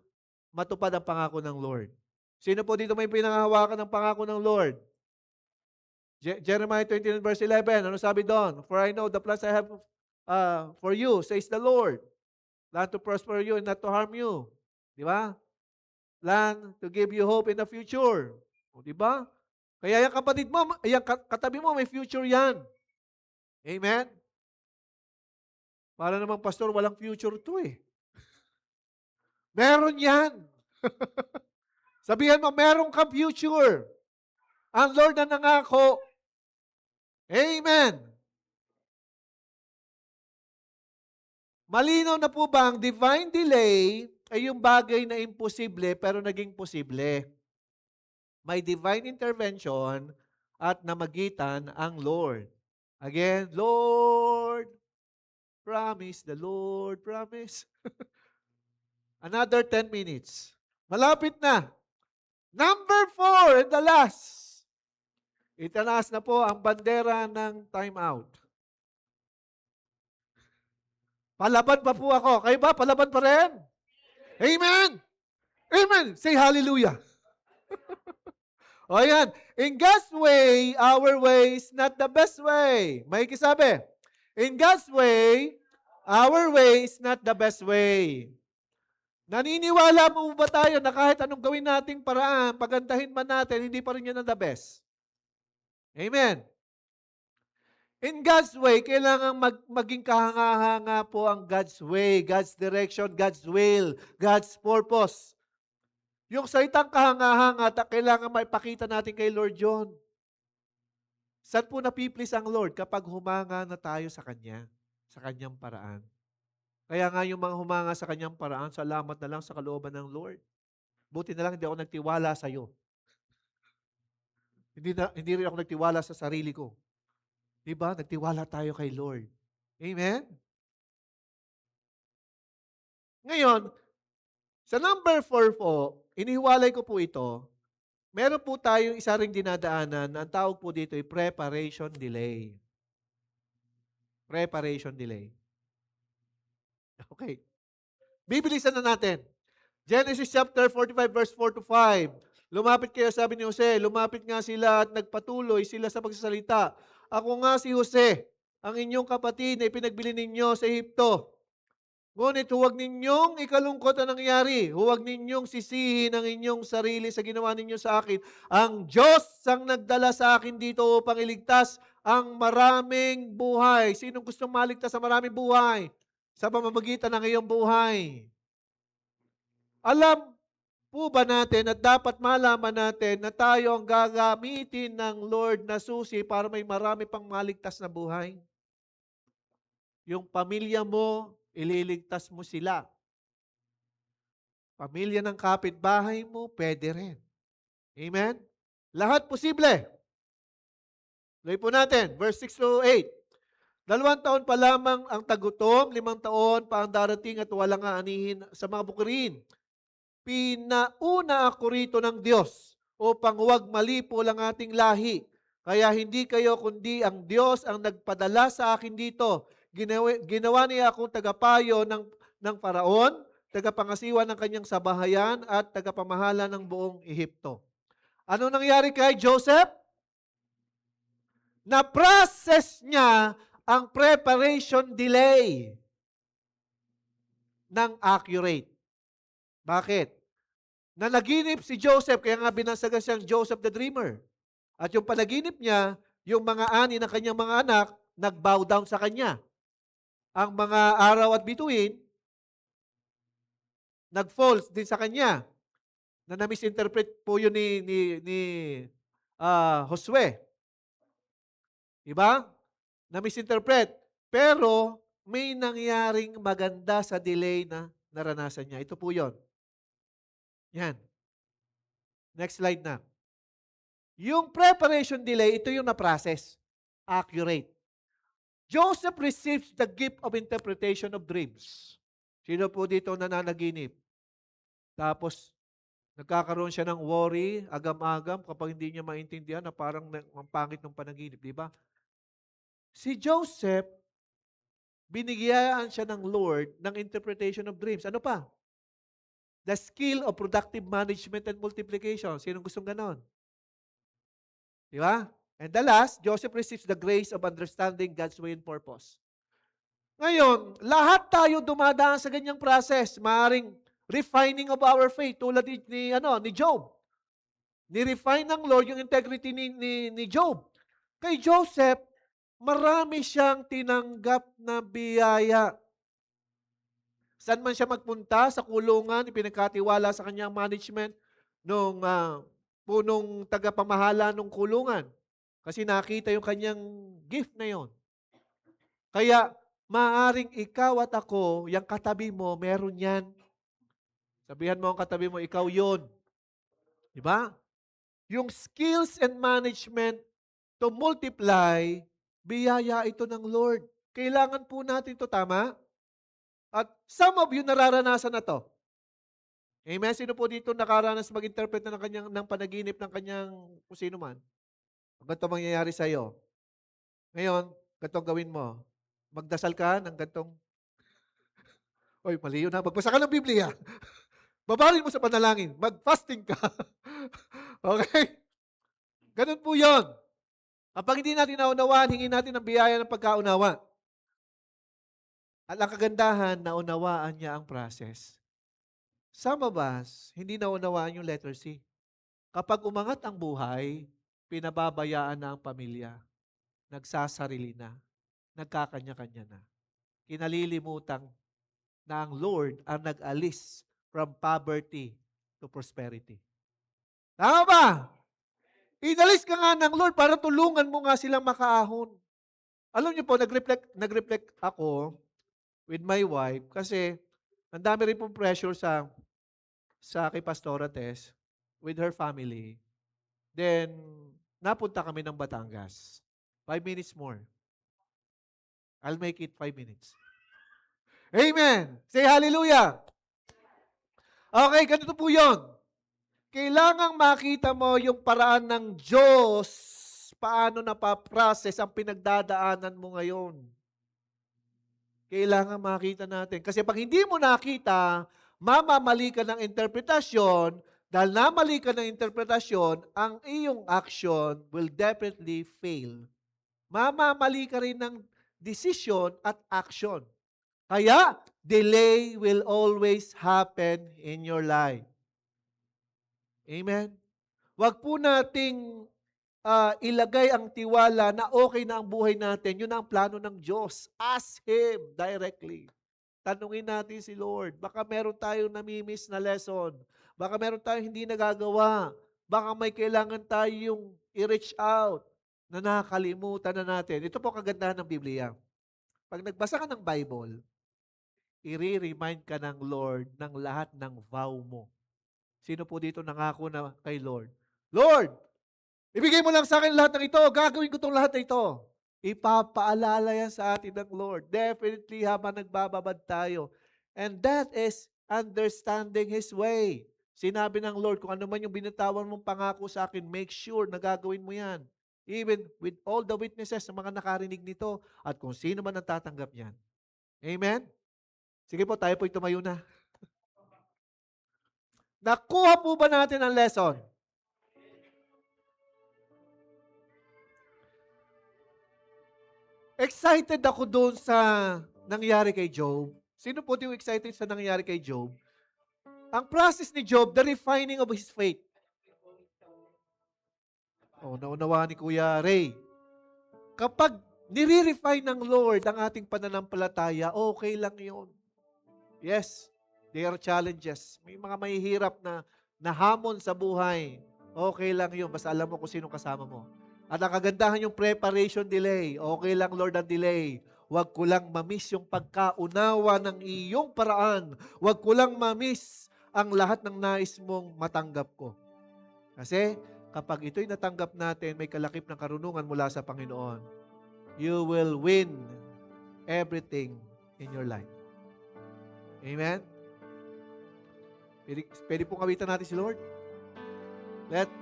matupad ang pangako ng Lord. Sino po dito may pinangahawakan ng pangako ng Lord? Jeremiah 29 verse 11, ano sabi doon? For I know the plans I have for you, says the Lord. Plan to prosper you and not to harm you. Di ba? Plan to give you hope in the future. O, di ba? Kaya yung kapatid mo, yung katabi mo, may future yan. Amen? Para namang pastor, walang future to eh. Meron yan. Sabihan mo, meron kang future. Ang Lord na nangako. Amen. Malinaw na po ba ang divine delay ay yung bagay na imposible pero naging posible? May divine intervention at namagitan ang Lord. Again, Lord, promise, the Lord, promise. Another 10 minutes. Malapit na. Number 4 and the last. Itanaas na po ang bandera ng time out. Palaban pa po ako. Kayo ba? Palaban pa rin? Amen! Amen! Say hallelujah. O yan. In God's way, our way is not the best way. May kisabi. In God's way, our way is not the best way. Naniniwala mo ba tayo na kahit anong gawin nating paraan, pagandahin man natin, hindi pa rin yan ang the best? Amen. In God's way, kailangan maging kahanga-hanga po ang God's way, God's direction, God's will, God's purpose. Yung salitang kahanga-hanga, kailangan maipakita natin kay Lord John. Saan po napiplis ang Lord? Kapag humanga na tayo sa Kanya, sa Kanyang paraan. Kaya nga yung mga humanga sa Kanyang paraan, salamat na lang sa kalooban ng Lord. Buti na lang hindi ako nagtiwala sa iyo. Hindi rin ako nagtiwala sa sarili ko. Diba? Nagtiwala tayo kay Lord. Amen? Ngayon, sa number 4 po, inihiwalay ko po ito, meron po tayong isa ring dinadaanan, ang tawag po dito ay preparation delay. Preparation delay. Okay. Bibilisan na natin. Genesis chapter 45 verse 4 to 5. Lumapit kayo, sabi ni Jose, lumapit nga sila at nagpatuloy sila sa pagsasalita. Ako nga si Jose, ang inyong kapatid na ipinagbili ninyo sa Ehipto. Ngunit huwag ninyong ikalungkot ang nangyari. Huwag ninyong sisihin ang inyong sarili sa ginawa ninyo sa akin. Ang Diyos ang nagdala sa akin dito upang iligtas ang maraming buhay. Sinong gustong maligtas sa maraming buhay? Sa pamamagitan ng iyong buhay. Alam po ba natin at dapat malaman natin na tayo ang gagamitin ng Lord na susi para may marami pang maligtas na buhay? Yung pamilya mo, ililigtas mo sila. Pamilya ng kapitbahay mo, pwede rin. Amen? Lahat posible. Tuloy po natin, verse 6 to 8. 2 taon pa lamang ang tagutom, 5 taon pa ang darating at walang aanihin sa mga bukirin. Pinauna ako rito ng Diyos upang huwag malipo ang ating lahi. Kaya hindi kayo kundi ang Diyos ang nagpadala sa akin dito. Ginawa niya akong tagapayo ng Faraon, tagapangasiwa ng kanyang sabahayan at tagapamahala ng buong Ehipto. Ano nangyari kay Joseph? Na-process niya ang preparation delay ng accurate. Bakit? Na naginip si Joseph, kaya nga binasagan siyang Joseph the Dreamer. At yung panaginip niya, yung mga ani ng kanyang mga anak, nag-bow down sa kanya. Ang mga araw at bituin, nag-false din sa kanya. Na na-misinterpret po yun ni Josue. Diba? Na-misinterpret. Pero, may nangyaring maganda sa delay na naranasan niya. Ito po yun. Yan. Next slide na. Yung preparation delay, ito yung na-process. Accurate. Joseph receives the gift of interpretation of dreams. Sino po dito nananaginip? Tapos, Nagkakaroon siya ng worry, agam-agam kapag hindi niya maintindihan na parang ang pangit ng panaginip, di ba? Si Joseph, binigyan siya ng Lord ng interpretation of dreams. Ano pa? The skill of productive management and multiplication. Sinong gustong ganon? Di ba? And the last, Joseph receives the grace of understanding God's way and purpose. Ngayon, lahat tayo dumadaan sa ganyang process. Maaring refining of our faith tulad ni Job. Ni-refine ng Lord yung integrity ni Job. Kay Joseph, marami siyang tinanggap na biyaya. Saan man siya magpunta, sa kulungan, ipinagkatiwala sa kanyang management nung punong tagapamahala ng kulungan. Kasi nakita yung kanyang gift na yon. Kaya, maaring ikaw at ako, yung katabi mo, meron yan. Sabihan mo ang katabi mo, ikaw yon. Diba? Yung skills and management to multiply, biyaya ito ng Lord. Kailangan po natin ito, tama? At some of you nararanasan na to. Amen? Sino po dito nakaranas mag-interpret ng panaginip ng kanyang kung sino man? Ganito mangyayari sa iyo. Ngayon, ganito gawin mo. Magdasal ka ng gantong, oy, mali yun ha. Magbasa ka ng Biblia. Babarin mo sa panalangin. Mag-fasting ka. Okay? Ganun po yun. Kapag hindi natin naunawaan, hingin natin ang biyaya ng pagkaunawa. At ang kagandahan, naunawaan niya ang process. Some of us, hindi naunawaan yung letter C. Kapag umangat ang buhay, pinababayaan na ang pamilya. Nagsasarili na. Nagkakanya-kanya na. Kinalilimutan na ang Lord ang nag-alis from poverty to prosperity. Tama ba? Inalis ka nga ng Lord para tulungan mo nga silang makaahon. Alam niyo po, nag-reflect ako with my wife kasi ang dami rin pong pressure sa kay Pastora Tess with her family. Then, napunta kami ng Batangas. 5 minutes more. I'll make it 5 minutes. Amen! Say hallelujah! Okay, ganito po yun. Kailangang makita mo yung paraan ng Diyos paano napaprocess ang pinagdadaanan mo ngayon. Kailangan makita natin. Kasi pag hindi mo nakita, mamamali ka ng interpretasyon. Dahil namali ka ng interpretasyon, ang iyong action will definitely fail. Mamamali ka rin ng decision at action. Kaya, delay will always happen in your life. Amen? Huwag po nating ilagay ang tiwala na okay na ang buhay natin. Yun ang plano ng Diyos. Ask Him directly. Tanungin natin si Lord. Baka meron tayong namimiss na lesson. Baka meron tayong hindi nagagawa. Baka may kailangan tayong i-reach out na nakakalimutan na natin. Ito po kagandahan ng Biblia. Pag nagbasa ka ng Bible, i-remind ka ng Lord ng lahat ng vow mo. Sino po dito nangako na kay Lord? Lord, ibigay mo lang sa akin lahat ng ito. Gagawin ko itong lahat na ito. Ipapaalala yan sa atin ng Lord. Definitely habang nagbababad tayo. And that is understanding His way. Sinabi ng Lord, kung ano man yung binitawan mong pangako sa akin, make sure na gagawin mo yan. Even with all the witnesses na mga nakarinig nito at kung sino man ang tatanggap yan. Amen? Sige po, tayo po'y tumayo na. Nakuha po ba natin ang lesson? Excited ako doon sa nangyari kay Job. Sino po yung excited sa nangyari kay Job? Ang process ni Job, the refining of his faith. Oh, naunawaan ni Kuya Ray. Kapag nire-refine ng Lord ang ating pananampalataya, okay lang yun. Yes, there are challenges. May mga mahihirap na hamon sa buhay. Okay lang yun. Basta alam mo kung sino kasama mo. At ang kagandahan yung preparation delay. Okay lang, Lord, ang delay. Huwag ko lang mamiss yung pagkaunawa ng iyong paraan. Huwag ko lang mamiss ang lahat ng nais mong matanggap ko. Kasi kapag ito'y natanggap natin, may kalakip ng karunungan mula sa Panginoon. You will win everything in your life. Amen? Pwede pong kawitan natin si Lord.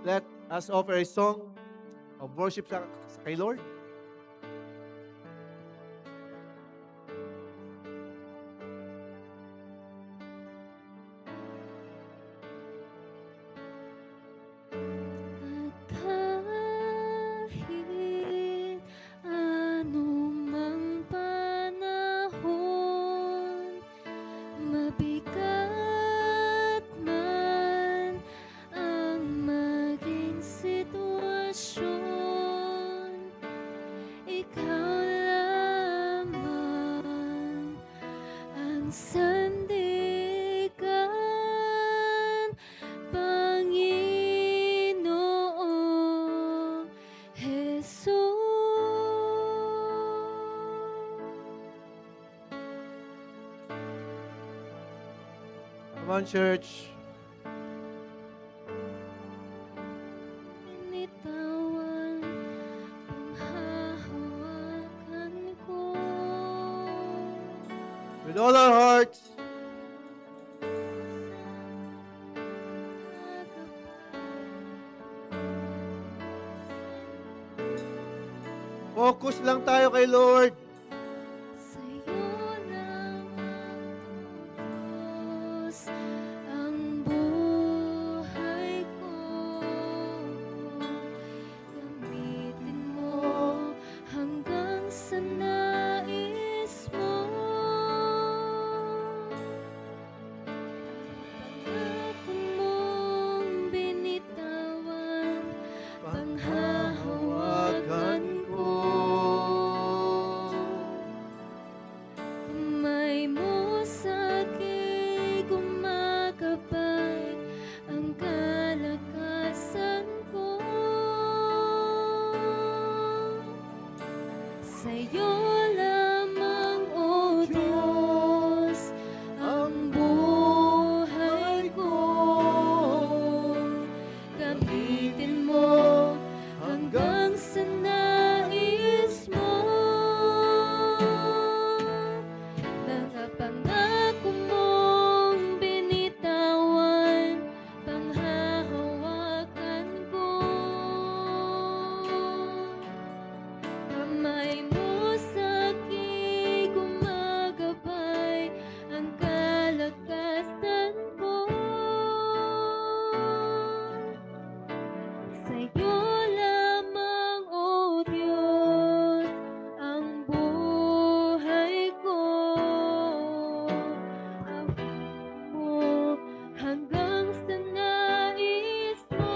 Let us offer a song of worship sa kay Lord. Kahit anumang panahon, mabigat man ang maging sitwasyon, ikaw lamang ang sandigan, Panginoong Jesus. Come on, church. Binitawan, panghahawakan ko. With all our hearts, focus lang tayo kay Lord. Sa'yo lamang, Diyos, ang buhay ko. Gamitin mo hanggang sa nais mo. Pangako mong binitawan, panghahawakan ko. Kamay mo sa'kin gumagabay, ang kalakasan ko. Sa'yo lamang, O Diyos, ang buhay ko. Gamitin mo hanggang sa nais mo. Mga pangako mong binitawan, panghahawakan ko. Kamay mo sa'kin gumagabay, ang kalakasan ko. Sa'yo lamang, O Diyos, ang buhay ko. Gamitin mo hanggang sa nais mo.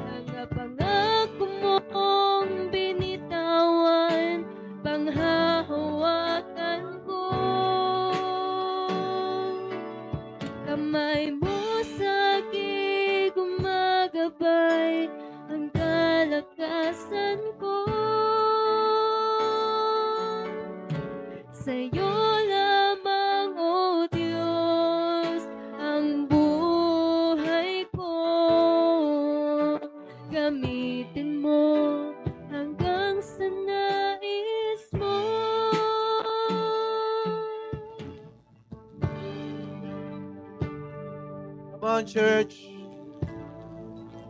Mga pangako mong binitawan, panghahawakan ko. Kamay mo sa'kin gumagabay, ang kalakasan ko. Sa'yo lamang, O Diyos, ang buhay ko. Gamitin mo hanggang sa nais mo. Come on, church.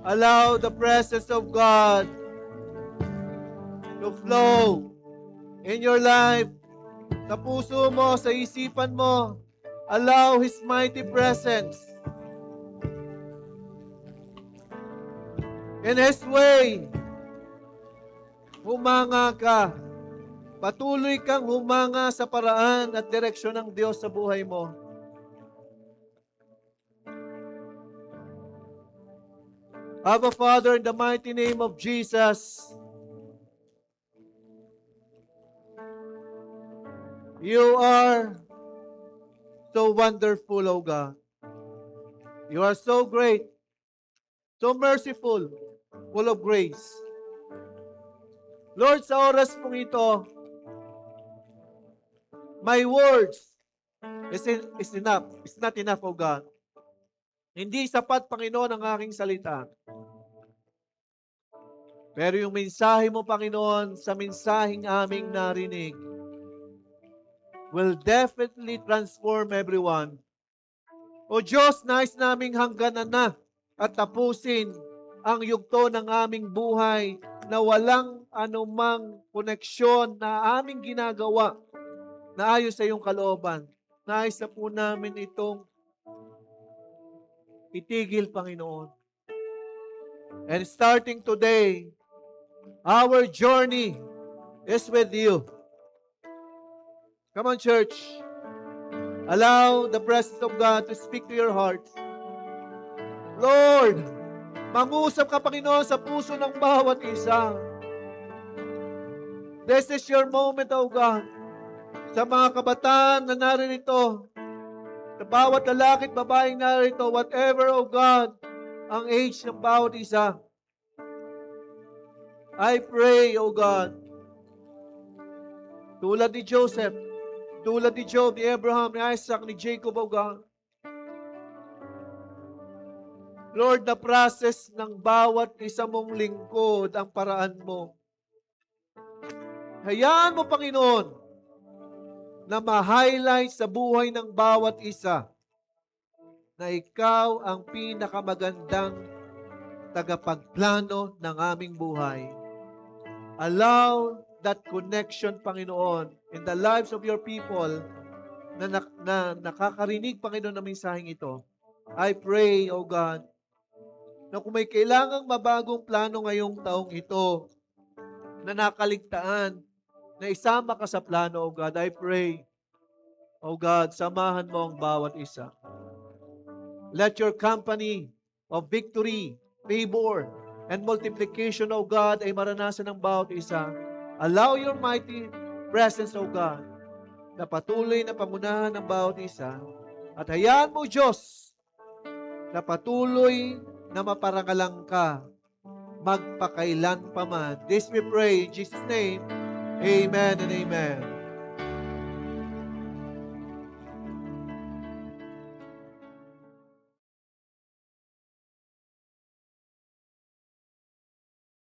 Allow the presence of God to flow in your life, sa puso mo, sa isipan mo. Allow His mighty presence. In His way, humanga ka. Patuloy kang humanga sa paraan at direksyon ng Diyos sa buhay mo. Abba, Father, in the mighty name of Jesus, You are so wonderful, O God. You are so great, so merciful, full of grace. Lord, sa oras mong ito, my words is enough. It's not enough, O God. Hindi sapat, Panginoon, ang aking salita. Pero yung mensahe mo, Panginoon, sa mensaheng aming narinig, will definitely transform everyone. O Diyos, nais naming hangganan na at tapusin ang yugto ng aming buhay na walang anumang koneksyon na aming ginagawa na ayon sa iyong kalooban. Nais na po namin itong itigil, Panginoon. And starting today, our journey is with you. Come on, church. Allow the presence of God to speak to your heart. Lord, mangusap ka, Panginoon, sa puso ng bawat isa. This is your moment, O God. Sa mga kabataan na naririto, sa bawat lalaki at babaeng naririto, whatever, O God, ang age ng bawat isa. I pray, O God, tulad ni Joseph, tulad ni Job, ni Abraham, ni Isaac, ni Jacob, O God. Lord, na process ng bawat isa mong lingkod ang paraan mo. Hayaan mo, Panginoon, na ma-highlight sa buhay ng bawat isa na ikaw ang pinakamagandang tagapagplano ng aming buhay. Allow that connection, Panginoon, in the lives of your people na nakakarinig, Panginoon, ng mensaheng ito. I pray, O God, na kung may kailangang mabagong plano ngayong taong ito na nakaligtaan, na isama ka sa plano, O God, I pray, O God, samahan mo ang bawat isa. Let your company of victory, favor, and multiplication, O God, ay maranasan ng bawat isa. Allow your mighty presence, O God, na patuloy na pamunahan ng bawat isa. At hayaan mo, Diyos, na patuloy na maparangalang ka magpakailan pa man. This we pray in Jesus' name. Amen and amen.